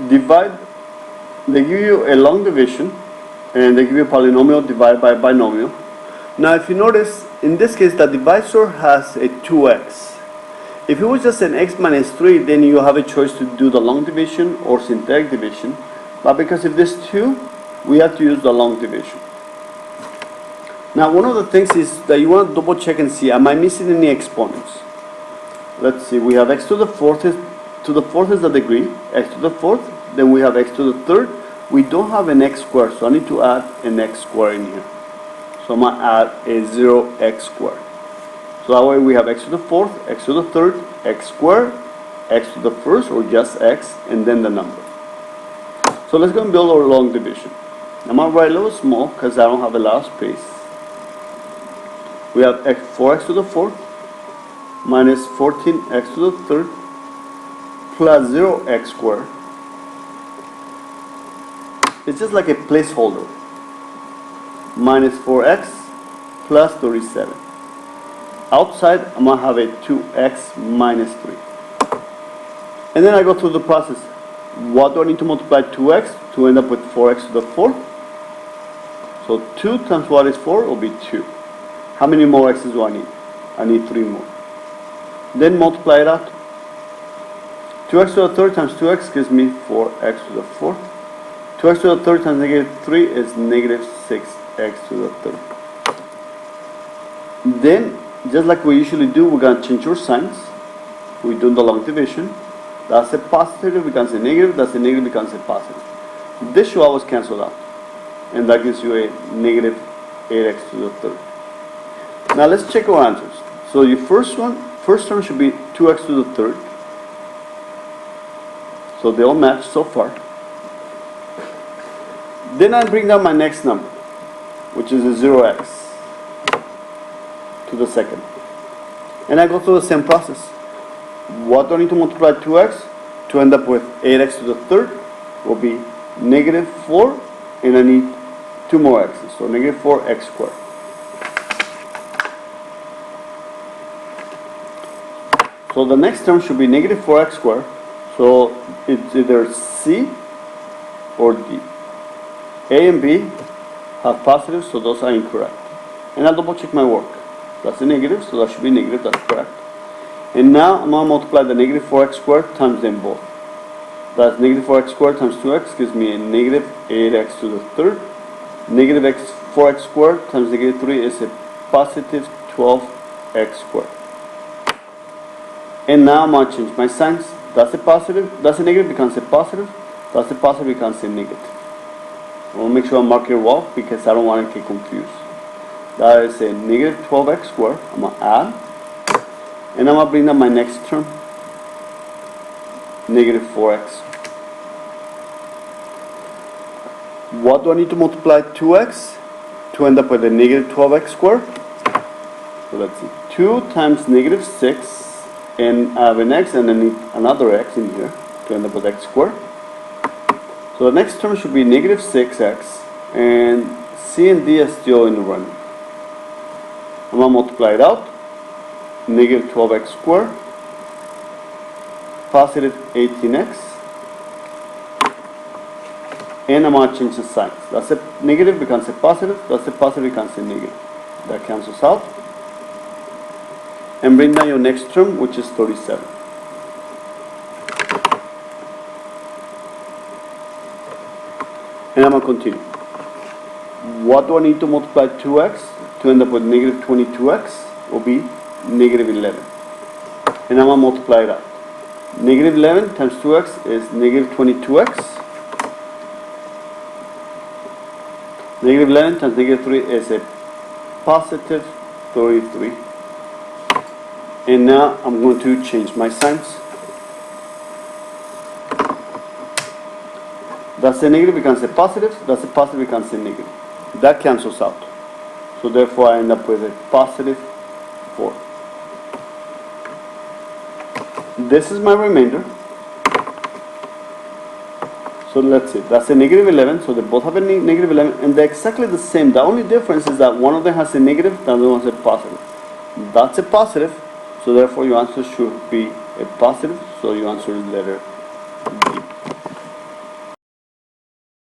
divide, they give you a long division, and they give you a polynomial divided by a binomial. Now if you notice, in this case the divisor has a 2x. If it was just an x minus 3, then you have a choice to do the long division or synthetic division. But because if there's 2, we have to use the long division. Now one of the things is that you want to double check and see, am I missing any exponents? Let's see, we have x to the fourth is the degree, x to the fourth, then we have x to the third. We don't have an x squared, so I need to add an x squared in here. So I'm going to add a 0x squared. So that way we have x to the fourth, x to the third, x squared, x to the first, or just x, and then the number. So let's go and build our long division. I'm going to write a little small because I don't have a lot of space. We have 4x to the fourth minus 14x to the third plus 0x squared. It's just like a placeholder. Minus 4x plus 37. Outside, I'm going to have a 2x minus 3. And then I go through the process. What do I need to multiply 2x to end up with 4x to the 4th? So 2 times what is 4 will be 2. How many more x's do I need? I need 3 more. Then multiply it out. 2x to the third times 2x gives me 4x to the 4th. 2x to the third times negative 3 is negative 6x to the third. Then, just like we usually do, we're going to change our signs. We do the long division. That's a positive becomes a negative, that's a negative becomes a positive. This should always cancel out. And that gives you a negative 8x to the third. Now let's check our answers. So your first term should be 2x to the third. So they all match so far. Then I bring down my next number, which is a 0x to the second. And I go through the same process. What do I need to multiply 2x to end up with 8x to the third will be negative 4, and I need 2 more x's, so negative 4x squared. So the next term should be negative 4x squared, so it's either C or D. A and B have positives, so those are incorrect. And I'll double check my work. That's a negative, so that should be negative, that's correct. And now I'm going to multiply the negative 4x squared times them both. That's negative 4x squared times 2x gives me a negative 8x to the third. Negative 4x squared times negative 3 is a positive 12x squared. And now I'm going to change my signs. That's a positive, that's a negative becomes a positive, that's a positive becomes a negative. I want to make sure I mark your wall because I don't want to get confused. That is a negative 12x squared. I'm going to add. And I'm going to bring down my next term. Negative 4x. What do I need to multiply 2x to end up with a negative 12x squared? So let's see. 2 times negative 6. And I have an x and I need another x in here to end up with x squared. So the next term should be negative 6x, and C and D are still in the running. I'm going to multiply it out. Negative 12x squared, positive 18x, and I'm going to change the signs. That's a negative becomes a positive, that's a positive becomes a negative. That cancels out. And bring down your next term, which is 37. And I'm going to continue. What do I need to multiply 2x to end up with negative 22x? Will be negative 11. And I'm going to multiply it out. Negative 11 times 2x is negative 22x. Negative 11 times negative 3 is a positive 33. And now I'm going to change my signs. That's a negative becomes a positive, that's a positive becomes a negative. That cancels out. So therefore I end up with a positive 4. This is my remainder. So let's see, that's a negative 11, so they both have a negative 11, and they're exactly the same. The only difference is that one of them has a negative, the other one has a positive. That's a positive, so therefore your answer should be a positive, so your answer is letter